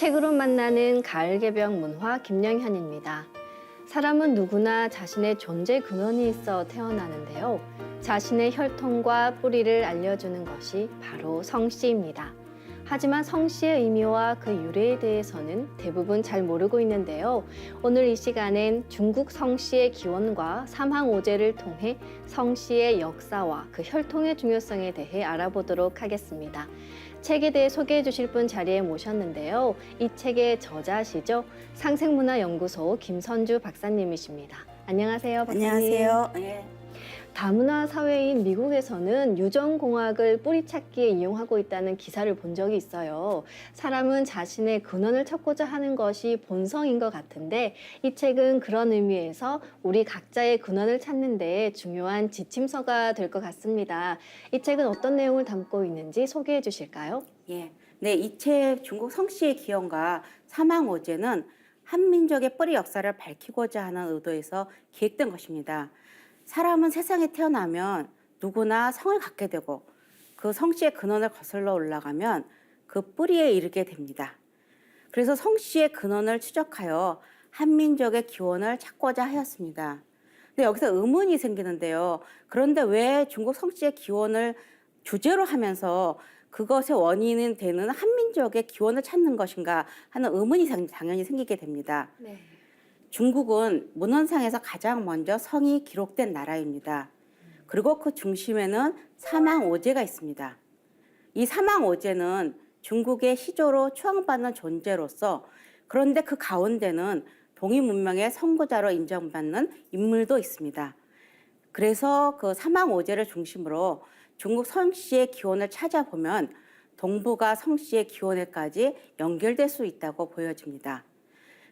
책으로 만나는 가을 개병 문화 김영현입니다. 사람은 누구나 자신의 존재 근원이 있어 태어나는데요. 자신의 혈통과 뿌리를 알려주는 것이 바로 성씨입니다. 하지만 성씨의 의미와 그 유래에 대해서는 대부분 잘 모르고 있는데요. 오늘 이 시간엔 중국 성씨의 기원과 삼항오제를 통해 성씨의 역사와 그 혈통의 중요성에 대해 알아보도록 하겠습니다. 책에 대해 소개해 주실 분 자리에 모셨는데요. 이 책의 저자시죠. 상생문화연구소 김선주 박사님이십니다. 안녕하세요, 박사님. 안녕하세요. 네. 다문화 사회인 미국에서는 유전공학을 뿌리찾기에 이용하고 있다는 기사를 본 적이 있어요. 사람은 자신의 근원을 찾고자 하는 것이 본성인 것 같은데 이 책은 그런 의미에서 우리 각자의 근원을 찾는 데 중요한 지침서가 될 것 같습니다. 이 책은 어떤 내용을 담고 있는지 소개해 주실까요? 예. 네, 이 책 중국 성씨의 기원과 삼항오제는 한민족의 뿌리 역사를 밝히고자 하는 의도에서 기획된 것입니다. 사람은 세상에 태어나면 누구나 성을 갖게 되고 그 성씨의 근원을 거슬러 올라가면 그 뿌리에 이르게 됩니다. 그래서 성씨의 근원을 추적하여 한민족의 기원을 찾고자 하였습니다. 근데 여기서 의문이 생기는데요. 그런데 왜 중국 성씨의 기원을 주제로 하면서 그것의 원인은 되는 한민족의 기원을 찾는 것인가 하는 의문이 당연히 생기게 됩니다. 네. 중국은 문헌상에서 가장 먼저 성이 기록된 나라입니다. 그리고 그 중심에는 삼항오제가 있습니다. 이 삼항오제는 중국의 시조로 추앙받는 존재로서 그런데 그 가운데는 동이문명의 선구자로 인정받는 인물도 있습니다. 그래서 그 삼항오제를 중심으로 중국 성씨의 기원을 찾아보면 동북아 성씨의 기원에까지 연결될 수 있다고 보여집니다.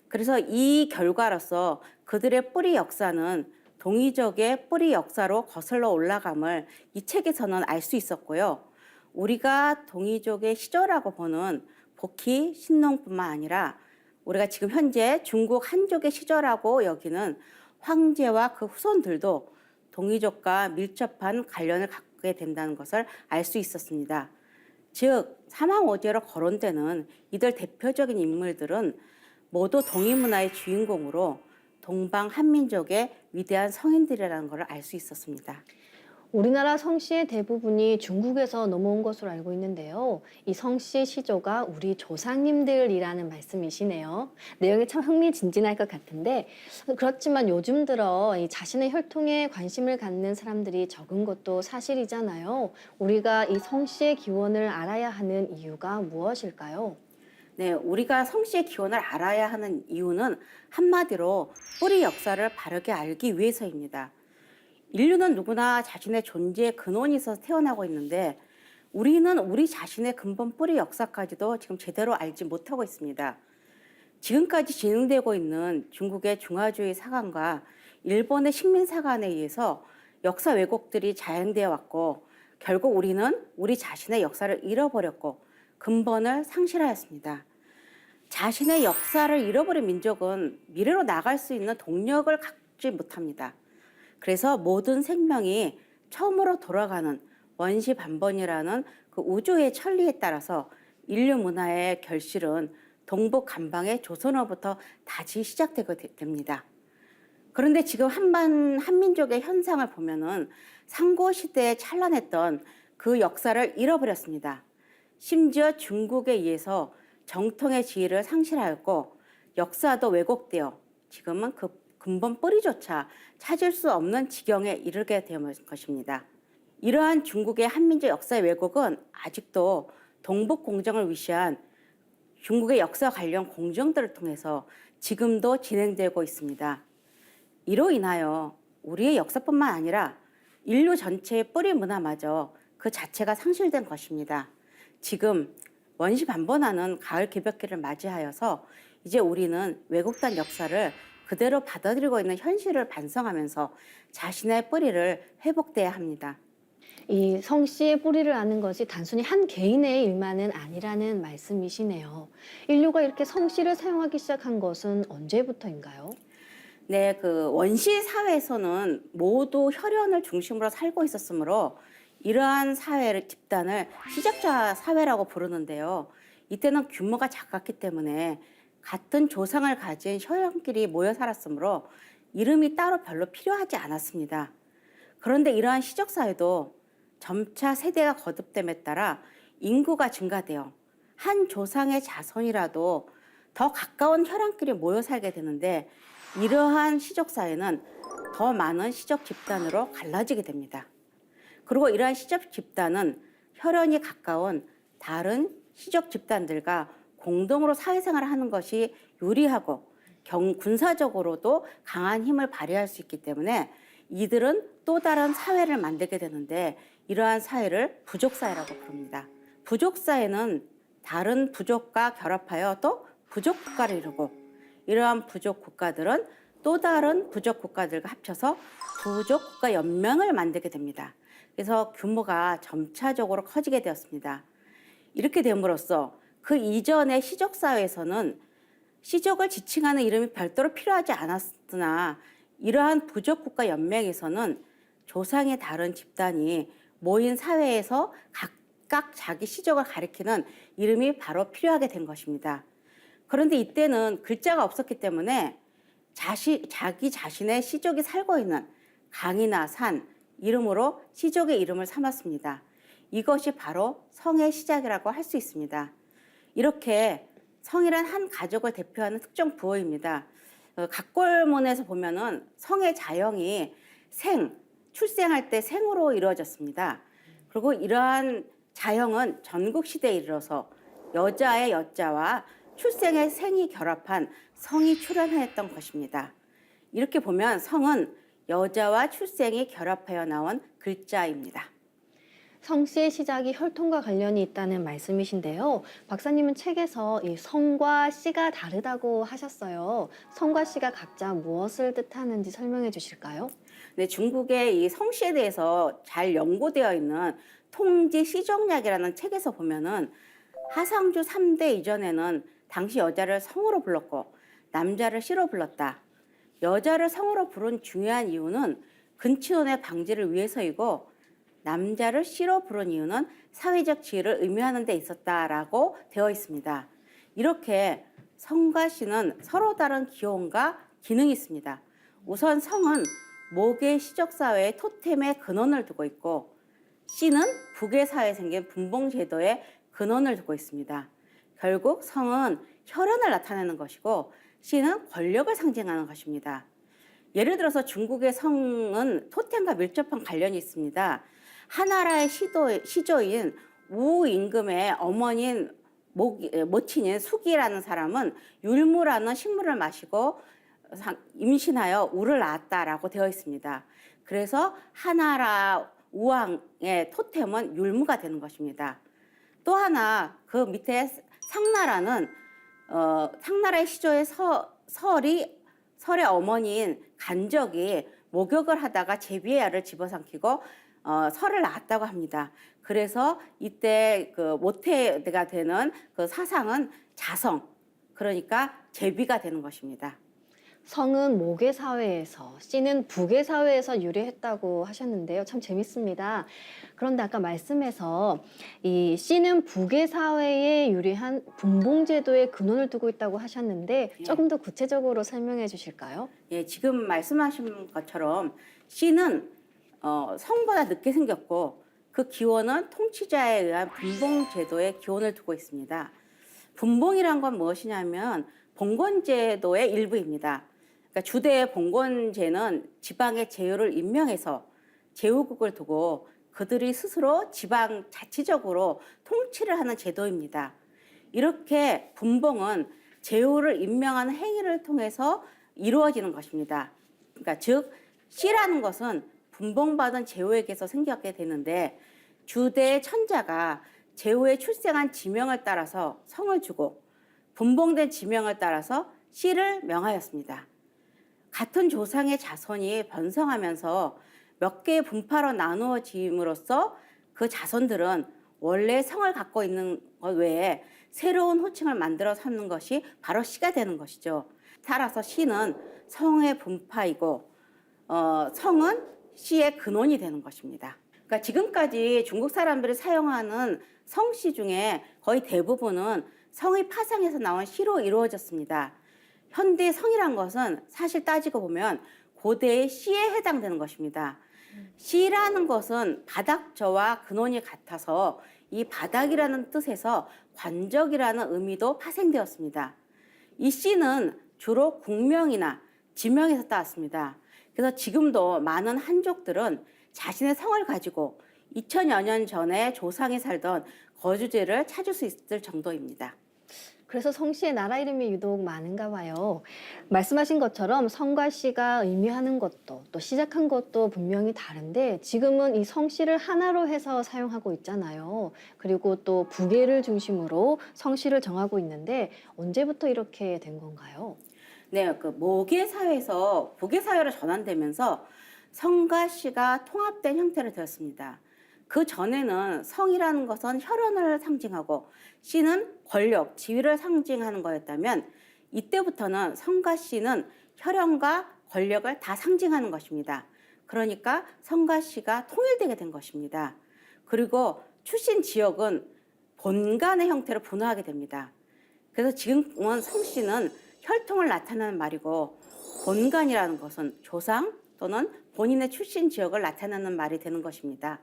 그래서 이 결과로서 그들의 뿌리 역사는 동이족의 뿌리 역사로 거슬러 올라감을 이 책에서는 알 수 있었고요. 우리가 동이족의 시조라고 보는 복희, 신농뿐만 아니라 우리가 지금 현재 중국 한족의 시조라고 여기는 황제와 그 후손들도 동이족과 밀접한 관련을 갖게 된다는 것을 알 수 있었습니다. 즉, 삼항오제로 거론되는 이들 대표적인 인물들은 모두 동이문화의 주인공으로 동방 한민족의 위대한 성인들이라는 것을 알 수 있었습니다. 우리나라 성씨의 대부분이 중국에서 넘어온 것으로 알고 있는데요. 이 성씨 시조가 우리 조상님들이라는 말씀이시네요. 내용이 참 흥미진진할 것 같은데 그렇지만 요즘 들어 이 자신의 혈통에 관심을 갖는 사람들이 적은 것도 사실이잖아요. 우리가 이 성씨의 기원을 알아야 하는 이유가 무엇일까요? 네, 우리가 성씨의 기원을 알아야 하는 이유는 한마디로 뿌리 역사를 바르게 알기 위해서입니다. 인류는 누구나 자신의 존재의 근원이 있어서 태어나고 있는데 우리는 우리 자신의 근본 뿌리 역사까지도 지금 제대로 알지 못하고 있습니다. 지금까지 진행되고 있는 중국의 중화주의 사관과 일본의 식민사관에 의해서 역사 왜곡들이 자행되어 왔고 결국 우리는 우리 자신의 역사를 잃어버렸고 근본을 상실하였습니다. 자신의 역사를 잃어버린 민족은 미래로 나갈 수 있는 동력을 갖지 못합니다. 그래서 모든 생명이 처음으로 돌아가는 원시반번이라는 그 우주의 천리에 따라서 인류 문화의 결실은 동북 간방의 조선어부터 다시 시작되게 됩니다. 그런데 지금 한민족의 현상을 보면은 상고시대에 찬란했던 그 역사를 잃어버렸습니다. 심지어 중국에 의해서 정통의 지위를 상실하였고 역사도 왜곡되어 지금은 그 근본 뿌리조차 찾을 수 없는 지경에 이르게 된 것입니다. 이러한 중국의 한민족 역사의 왜곡은 아직도 동북 공정을 위시한 중국의 역사 관련 공정들을 통해서 지금도 진행되고 있습니다. 이로 인하여 우리의 역사뿐만 아니라 인류 전체의 뿌리 문화마저 그 자체가 상실된 것입니다. 지금 원시반번하는 가을 개벽기를 맞이하여서 이제 우리는 왜곡된 역사를 그대로 받아들이고 있는 현실을 반성하면서 자신의 뿌리를 회복돼야 합니다. 이 성씨의 뿌리를 아는 것이 단순히 한 개인의 일만은 아니라는 말씀이시네요. 인류가 이렇게 성씨를 사용하기 시작한 것은 언제부터인가요? 네, 그 원시 사회에서는 모두 혈연을 중심으로 살고 있었으므로 이러한 사회를 집단을 시작자 사회라고 부르는데요. 이때는 규모가 작았기 때문에 같은 조상을 가진 혈연끼리 모여 살았으므로 이름이 따로 별로 필요하지 않았습니다. 그런데 이러한 시적사회도 점차 세대가 거듭됨에 따라 인구가 증가되어 한 조상의 자손이라도 더 가까운 혈연끼리 모여 살게 되는데, 이러한 시적사회는 더 많은 시적 집단으로 갈라지게 됩니다. 그리고 이러한 시적 집단은 혈연이 가까운 다른 시적 집단들과 공동으로 사회생활을 하는 것이 유리하고 군사적으로도 강한 힘을 발휘할 수 있기 때문에 이들은 또 다른 사회를 만들게 되는데, 이러한 사회를 부족사회라고 부릅니다. 부족사회는 다른 부족과 결합하여 또 부족국가를 이루고, 이러한 부족국가들은 또 다른 부족국가들과 합쳐서 부족국가연맹을 만들게 됩니다. 그래서 규모가 점차적으로 커지게 되었습니다. 이렇게 됨으로써 그 이전의 시족사회에서는 시족을 지칭하는 이름이 별도로 필요하지 않았으나, 이러한 부족국가연맹에서는 조상의 다른 집단이 모인 사회에서 각각 자기 시족을 가리키는 이름이 바로 필요하게 된 것입니다. 그런데 이때는 글자가 없었기 때문에 자기 자신의 시족이 살고 있는 강이나 산, 이름으로 시족의 이름을 삼았습니다. 이것이 바로 성의 시작이라고 할 수 있습니다. 이렇게 성이란 한 가족을 대표하는 특정 부호입니다. 각골문에서 보면은 성의 자형이 출생할 때 생으로 이루어졌습니다. 그리고 이러한 자형은 전국시대에 이르러서 여자의 여자와 출생의 생이 결합한 성이 출현하였던 것입니다. 이렇게 보면 성은 여자와 출생이 결합하여 나온 글자입니다. 성씨의 시작이 혈통과 관련이 있다는 말씀이신데요. 박사님은 책에서 이 성과 씨가 다르다고 하셨어요. 성과 씨가 각자 무엇을 뜻하는지 설명해 주실까요? 네, 중국의 이 성씨에 대해서 잘 연구되어 있는 통지 시종약이라는 책에서 보면은 하상주 3대 이전에는 당시 여자를 성으로 불렀고 남자를 씨로 불렀다. 여자를 성으로 부른 중요한 이유는 근친혼의 방지를 위해서이고, 남자를 씨로 부른 이유는 사회적 지위를 의미하는 데 있었다라고 되어 있습니다. 이렇게 성과 씨는 서로 다른 기원과 기능이 있습니다. 우선 성은 목의 시적사회의 토템의 근원을 두고 있고, 씨는 북의 사회에 생긴 분봉제도의 근원을 두고 있습니다. 결국 성은 혈연을 나타내는 것이고, 씨는 권력을 상징하는 것입니다. 예를 들어서 중국의 성은 토템과 밀접한 관련이 있습니다. 하나라의 시조인 우 임금의 어머니인 모친인 수기라는 사람은 율무라는 식물을 마시고 임신하여 우를 낳았다라고 되어 있습니다. 그래서 하나라 우왕의 토템은 율무가 되는 것입니다. 또 하나 그 밑에 상나라는 상나라의 시조의 설의 어머니인 간적이 목욕을 하다가 제비의 알을 집어삼키고 설을 낳았다고 합니다. 그래서 이때 그 모태가 되는 그 사상은 자성, 그러니까 제비가 되는 것입니다. 성은 목의 사회에서, 씨는 북의 사회에서 유래했다고 하셨는데요. 참 재밌습니다. 그런데 아까 말씀에서 이 씨는 북의 사회에 유리한 분봉제도의 근원을 두고 있다고 하셨는데 조금 더 구체적으로 설명해 주실까요? 예, 지금 말씀하신 것처럼 씨는 성보다 늦게 생겼고, 그 기원은 통치자에 의한 분봉제도의 기원을 두고 있습니다. 분봉이란 건 무엇이냐면 봉건제도의 일부입니다. 그러니까 주대의 봉건제는 지방의 제후를 임명해서 제후국을 두고 그들이 스스로 지방 자치적으로 통치를 하는 제도입니다. 이렇게 분봉은 제후를 임명하는 행위를 통해서 이루어지는 것입니다. 그러니까 즉 씨라는 것은 분봉받은 제후에게서 생겼게 되는데, 주대의 천자가 제후에 출생한 지명을 따라서 성을 주고 분봉된 지명을 따라서 씨를 명하였습니다. 같은 조상의 자손이 번성하면서 몇 개의 분파로 나누어짐으로써 그 자손들은 원래 성을 갖고 있는 것 외에 새로운 호칭을 만들어 삼는 것이 바로 씨가 되는 것이죠. 따라서 씨는 성의 분파이고 성은 씨의 근원이 되는 것입니다. 그러니까 지금까지 중국 사람들이 사용하는 성씨 중에 거의 대부분은 성의 파생에서 나온 시로 이루어졌습니다. 현대 성이란 것은 사실 따지고 보면 고대의 시에 해당되는 것입니다. 시라는 것은 바닥저와 근원이 같아서 이 바닥이라는 뜻에서 관적이라는 의미도 파생되었습니다. 이 시는 주로 국명이나 지명에서 따왔습니다. 그래서 지금도 많은 한족들은 자신의 성을 가지고 2000여 년 전에 조상이 살던 거주지를 찾을 수 있을 정도입니다. 그래서 성씨의 나라 이름이 유독 많은가 봐요. 말씀하신 것처럼 성과 씨가 의미하는 것도 또 시작한 것도 분명히 다른데 지금은 이 성씨를 하나로 해서 사용하고 있잖아요. 그리고 또 부계를 중심으로 성씨를 정하고 있는데 언제부터 이렇게 된 건가요? 네, 그 모계 사회에서 부계 사회로 전환되면서 성과 씨가 통합된 형태를 되었습니다. 그 전에는 성이라는 것은 혈연을 상징하고 씨는 권력, 지위를 상징하는 거였다면 이때부터는 성과 씨는 혈연과 권력을 다 상징하는 것입니다. 그러니까 성과 씨가 통일되게 된 것입니다. 그리고 출신 지역은 본관의 형태로 분화하게 됩니다. 그래서 지금은 성씨는 혈통을 나타내는 말이고 본관이라는 것은 조상 또는 본인의 출신 지역을 나타내는 말이 되는 것입니다.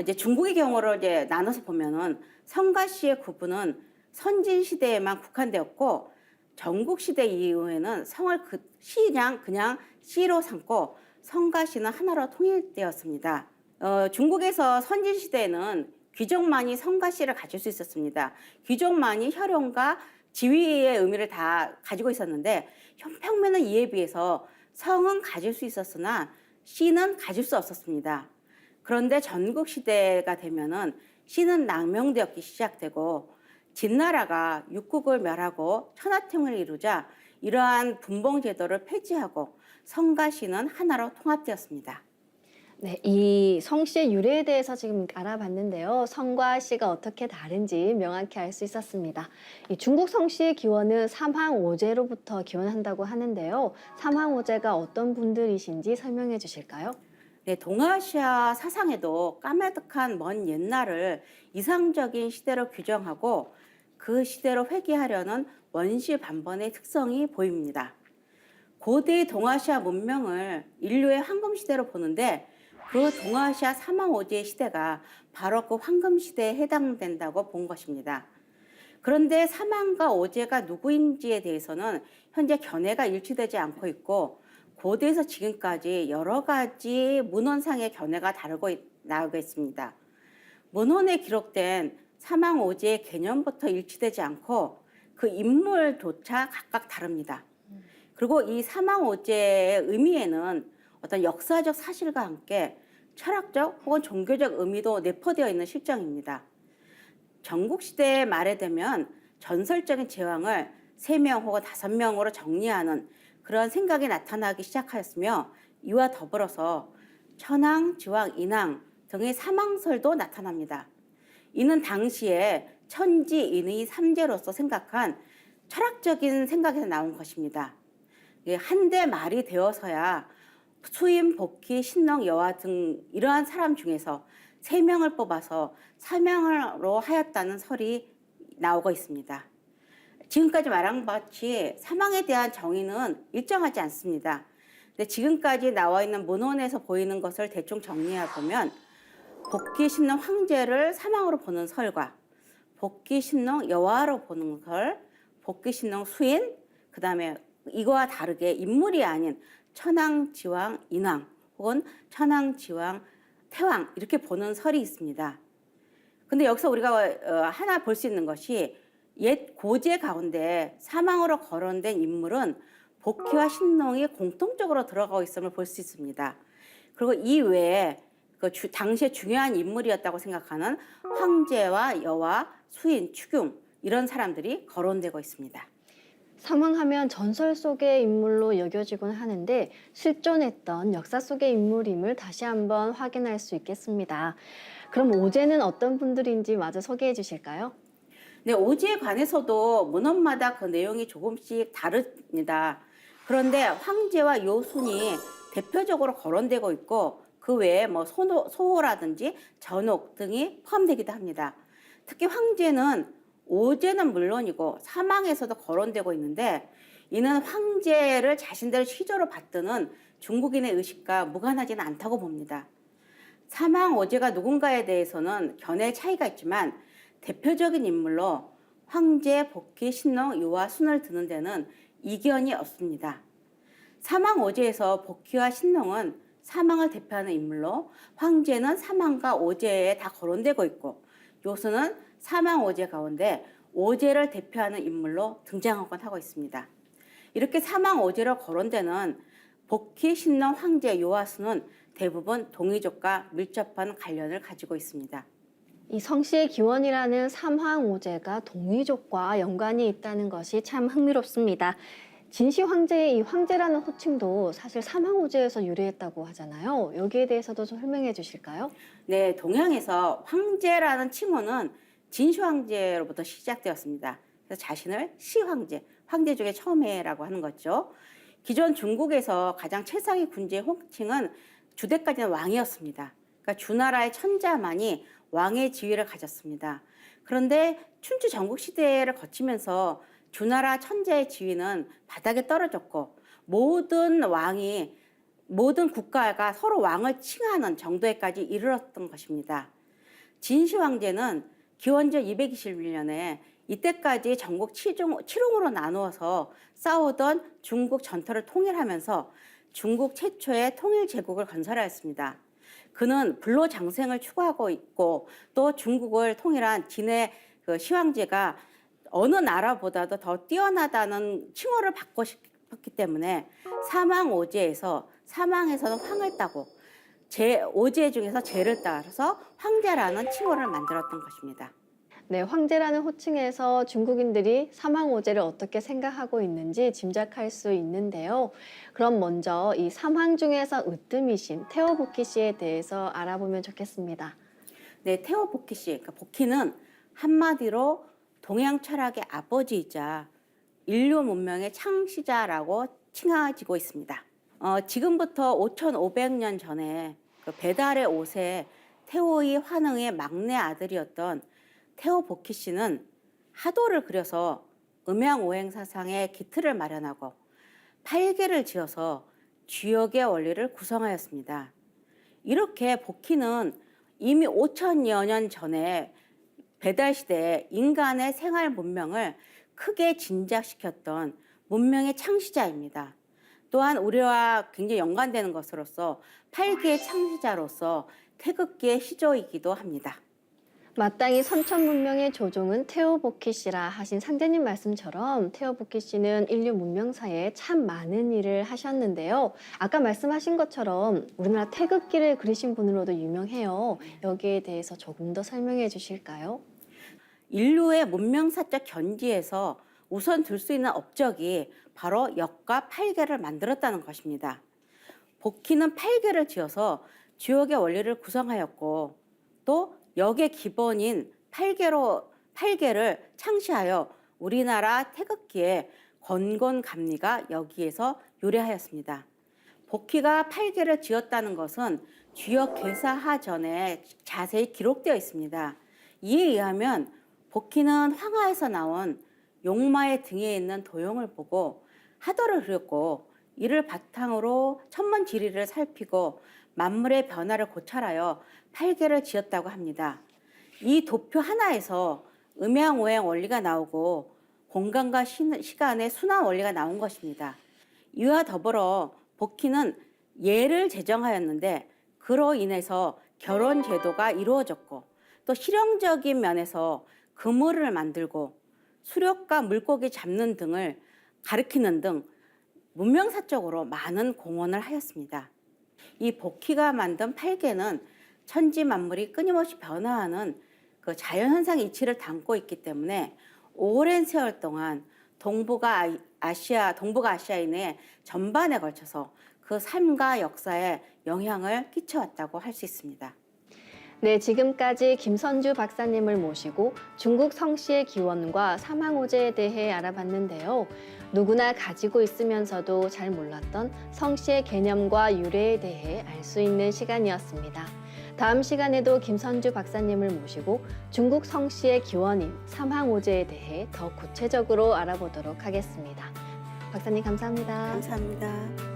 이제 중국의 경우를 이제 나눠서 보면은 성과 씨의 구분은 선진 시대에만 국한되었고 전국 시대 이후에는 성을 그냥 씨로 삼고 성과 씨는 하나로 통일되었습니다. 중국에서 선진 시대에는 귀족만이 성과 씨를 가질 수 있었습니다. 귀족만이 혈연과 지위의 의미를 다 가지고 있었는데 평면은 이에 비해서 성은 가질 수 있었으나 씨는 가질 수 없었습니다. 그런데 전국 시대가 되면은 씨는 낭명되었기 시작되고 진나라가 육국을 멸하고 천하통일을 이루자 이러한 분봉 제도를 폐지하고 성과 씨는 하나로 통합되었습니다. 네, 이 성씨의 유래에 대해서 지금 알아봤는데요. 성과 씨가 어떻게 다른지 명확히 알 수 있었습니다. 이 중국 성씨의 기원은 삼황오제로부터 기원한다고 하는데요. 삼황오제가 어떤 분들이신지 설명해 주실까요? 네, 동아시아 사상에도 까마득한 먼 옛날을 이상적인 시대로 규정하고 그 시대로 회귀하려는 원시반번의 특성이 보입니다. 고대 동아시아 문명을 인류의 황금시대로 보는데 그 동아시아 삼황오제의 시대가 바로 그 황금시대에 해당된다고 본 것입니다. 그런데 삼황과 오제가 누구인지에 대해서는 현재 견해가 일치되지 않고 있고 고대에서 지금까지 여러 가지 문헌상의 견해가 나오고 있습니다. 문헌에 기록된 삼황오제의 개념부터 일치되지 않고 그 인물조차 각각 다릅니다. 그리고 이 삼황오제의 의미에는 어떤 역사적 사실과 함께 철학적 혹은 종교적 의미도 내포되어 있는 실정입니다. 전국시대 말에 되면 전설적인 제왕을 3명 혹은 5명으로 정리하는 그런 생각이 나타나기 시작하였으며 이와 더불어서 천황, 지왕, 인왕 등의 사망설도 나타납니다. 이는 당시에 천지, 인의, 삼재로서 생각한 철학적인 생각에서 나온 것입니다. 한대 말이 되어서야 수임, 복희, 신농, 여화 등 이러한 사람 중에서 3명을 뽑아서 사명으로 하였다는 설이 나오고 있습니다. 지금까지 말한 것 같이 사망에 대한 정의는 일정하지 않습니다. 근데 지금까지 나와 있는 문헌에서 보이는 것을 대충 정리해 보면 복희, 신농, 황제를 사망으로 보는 설과 복희, 신농, 여화로 보는 설, 복희, 신농, 수인, 그 다음에 이거와 다르게 인물이 아닌 천황, 지왕, 인왕 혹은 천황, 지왕, 태왕 이렇게 보는 설이 있습니다. 근데 여기서 우리가 하나 볼 수 있는 것이 옛 고제 가운데 사망으로 거론된 인물은 복희와 신농이 공통적으로 들어가고 있음을 볼 수 있습니다. 그리고 이 외에 당시에 중요한 인물이었다고 생각하는 황제와 여화, 수인, 추궁 이런 사람들이 거론되고 있습니다. 삼황하면 전설 속의 인물로 여겨지곤 하는데 실존했던 역사 속의 인물임을 다시 한번 확인할 수 있겠습니다. 그럼 오제는 어떤 분들인지 마저 소개해 주실까요? 네, 오제에 관해서도 문헌마다 그 내용이 조금씩 다릅니다. 그런데 황제와 요순이 대표적으로 거론되고 있고 그 외에 뭐 소호라든지 전옥 등이 포함되기도 합니다. 특히 황제는 오제는 물론이고 사망에서도 거론되고 있는데 이는 황제를 자신들의 시조로 받드는 중국인의 의식과 무관하지는 않다고 봅니다. 사망 오제가 누군가에 대해서는 견해의 차이가 있지만 대표적인 인물로 황제, 복희, 신농, 유화, 순을 드는 데는 이견이 없습니다. 사망 오제에서 복희와 신농은 사망을 대표하는 인물로 황제는 사망과 오제에 다 거론되고 있고 요수는 사망 오제 가운데 오제를 대표하는 인물로 등장하곤 하고 있습니다. 이렇게 사망 오제로 거론되는 복희, 신농, 황제, 유화수는 대부분 동이족과 밀접한 관련을 가지고 있습니다. 이 성씨의 기원이라는 삼황오제가 동이족과 연관이 있다는 것이 참 흥미롭습니다. 진시 황제의 이 황제라는 호칭도 사실 삼황오제에서 유래했다고 하잖아요. 여기에 대해서도 좀 설명해 주실까요? 네, 동양에서 황제라는 칭호는 진시 황제로부터 시작되었습니다. 그래서 자신을 시황제, 황제 중에 처음에라고 하는 거죠. 기존 중국에서 가장 최상위 군주의 호칭은 주대까지는 왕이었습니다. 그러니까 주나라의 천자만이 왕의 지위를 가졌습니다. 그런데 춘추 전국시대를 거치면서 주나라 천자의 지위는 바닥에 떨어졌고 모든 국가가 서로 왕을 칭하는 정도에까지 이르렀던 것입니다. 진시 황제는 기원전 221년에 이때까지 전국 7홍으로 나누어서 싸우던 중국 전토를 통일하면서 중국 최초의 통일 제국을 건설하였습니다. 그는 불로장생을 추구하고 있고 또 중국을 통일한 진의 시황제가 어느 나라보다도 더 뛰어나다는 칭호를 받고 싶었기 때문에 사망오제에서 사망에서는 황을 따고 오제 중에서 제를 따라서 황제라는 칭호를 만들었던 것입니다. 네, 황제라는 호칭에서 중국인들이 삼황오제를 어떻게 생각하고 있는지 짐작할 수 있는데요. 그럼 먼저 이 삼황 중에서 으뜸이신 태호복희 씨에 대해서 알아보면 좋겠습니다. 네, 태호복희 씨, 그러니까 복희는 한마디로 동양 철학의 아버지이자 인류 문명의 창시자라고 칭하지고 있습니다. 지금부터 5,500년 전에 배달의 5세 태호의 환흥의 막내 아들이었던 태호복희 씨는 하도를 그려서 음양오행 사상의 기틀을 마련하고 팔계를 지어서 주역의 원리를 구성하였습니다. 이렇게 복희는 이미 5천여 년 전에 배달시대에 인간의 생활 문명을 크게 진작시켰던 문명의 창시자입니다. 또한 우리와 굉장히 연관되는 것으로서 팔계의 창시자로서 태극기의 시조이기도 합니다. 마땅히 선천 문명의 조종은 태호복희 씨라 하신 상제님 말씀처럼 태호복희 씨는 인류 문명사에 참 많은 일을 하셨는데요. 아까 말씀하신 것처럼 우리나라 태극기를 그리신 분으로도 유명해요. 여기에 대해서 조금 더 설명해 주실까요? 인류의 문명사적 견지에서 우선 들 수 있는 업적이 바로 역과 팔계를 만들었다는 것입니다. 복희는 팔계를 지어서 주역의 원리를 구성하였고 또 역의 기본인 팔계를 창시하여 우리나라 태극기의 건곤감리가 여기에서 유래하였습니다. 복희가 팔계를 지었다는 것은 주역 개사하전에 자세히 기록되어 있습니다. 이에 의하면 복희는 황하에서 나온 용마의 등에 있는 도형을 보고 하도를 그렸고 이를 바탕으로 천문지리를 살피고 만물의 변화를 고찰하여 팔계를 지었다고 합니다. 이 도표 하나에서 음양오행 원리가 나오고 공간과 시간의 순환 원리가 나온 것입니다. 이와 더불어 복희는 예를 제정하였는데 그로 인해서 결혼 제도가 이루어졌고 또 실용적인 면에서 그물을 만들고 수렵과 물고기 잡는 등을 가리키는 등 문명사적으로 많은 공헌을 하였습니다. 이 복희가 만든 팔계는 천지 만물이 끊임없이 변화하는 그 자연현상의 이치를 담고 있기 때문에 오랜 세월 동안 동북아 아시아인의 전반에 걸쳐서 그 삶과 역사에 영향을 끼쳐왔다고 할 수 있습니다. 네, 지금까지 김선주 박사님을 모시고 중국 성씨의 기원과 삼황오제에 대해 알아봤는데요. 누구나 가지고 있으면서도 잘 몰랐던 성씨의 개념과 유래에 대해 알 수 있는 시간이었습니다. 다음 시간에도 김선주 박사님을 모시고 중국 성씨의 기원인 삼항오제에 대해 더 구체적으로 알아보도록 하겠습니다. 박사님 감사합니다. 감사합니다.